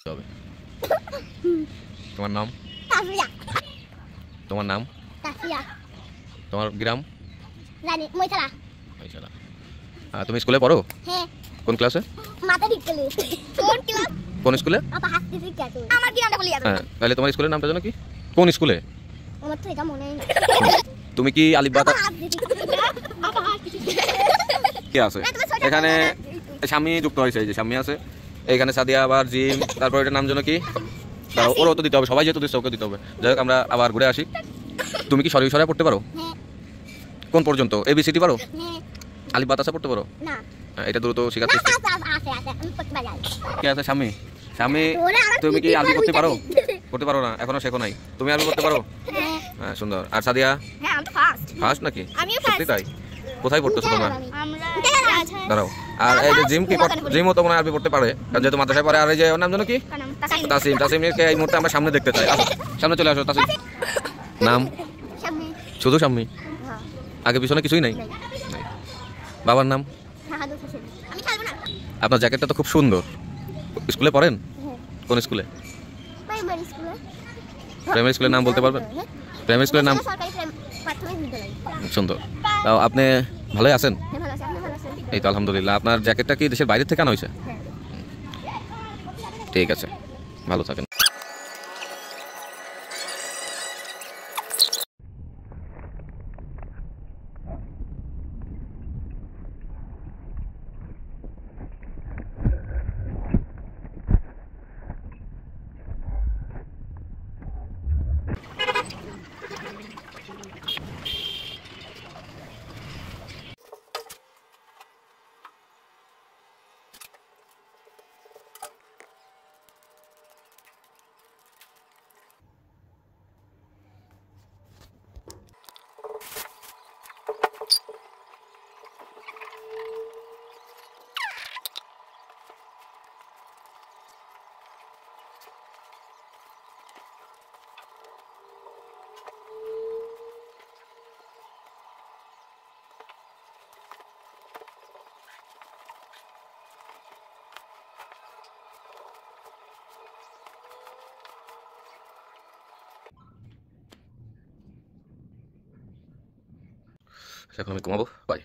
বুঝতে হবে। তোমার নাম? তোমার নাম? তোমার গ্রাম? ময়তলা। তুমি স্কুলে পড়ো? হ্যাঁ। কোন ক্লাসে? কোন স্কুলে? আমার কি নামটা বলি আছে? হ্যাঁ, তাহলে তোমার স্কুলের নামটা জানো কি? কোন স্কুলে? আমার তো এটা মনে নেই। তুমি কি আলিফ বাতা কি আছে? এখানে স্বামী যুক্ত হয়েছে, এই যে স্বামী আছে। এখানে সাদিয়া, আবার জিম, তারপর এটার নাম যেন কি? দাঁড়াও, ওরও তো দিতে হবে, সবাই যেহেতু দিচ্ছে ওকে দিতে হবে। যাই হোক, আমরা আবার ঘুরে আসি। তুমি কি সরি সরাই পড়তে পারো? হ্যাঁ। কোন পর্যন্ত? ABCD পারো? হ্যাঁ। আলিফ বাতাসা পড়তে পারো? না। এটা দ্রুত শেখার চেষ্টা। আছে আমি পড়তে পারি। কে আছে? স্বামী। স্বামী, তুমি কি আরবি পড়তে পারো? পড়তে পারো না, এখনো শেখো নাই। তুমি আরবি পড়তে পারো? হ্যাঁ, সুন্দর। আর সাদিয়া? হ্যাঁ, আমি তো ফার্স্ট। ফার্স্ট নাকি? আমিও সত্যি তাই? কোথায় পড়তেছো তোমরা? আমরা দাঁড়াও। আর এই যে জিমও তো মনে হয় আরবি পড়তে পারে, কারণ যেহেতু মাদ্রাসায় পড়ে। আর এই যে ওর নাম যেন কি? তাসিম। তাসিমকে এই মুহূর্তে আমরা সামনে দেখতে চাই। আসো, সামনে চলে আসো তাসিম। নাম? শুধু শাম্মী? আগে পিছনে কিছুই নাই? বাবার নাম? আমি খেলবো না। আপনার জ্যাকেটটা তো খুব সুন্দর। স্কুলে পড়েন? কোন স্কুলে? প্রাইমারি স্কুলে। প্রাইমারি স্কুলের নাম বলতে পারবেন? প্রাইমারি স্কুলের নাম? সরকারি প্রাথমিক বিদ্যালয়। সুন্দর। তাও আপনি ভালোই আছেন? হ্যাঁ, ভালো আছি। আপনি ভালো আছেন? এই তো আলহামদুলিল্লাহ। আপনার জ্যাকেটটা কি দেশের বাইরে থেকে আনা হয়েছে? হ্যাঁ। ঠিক আছে, ভালো থাকেন। এখন আমি ঘুমাবো। বাই।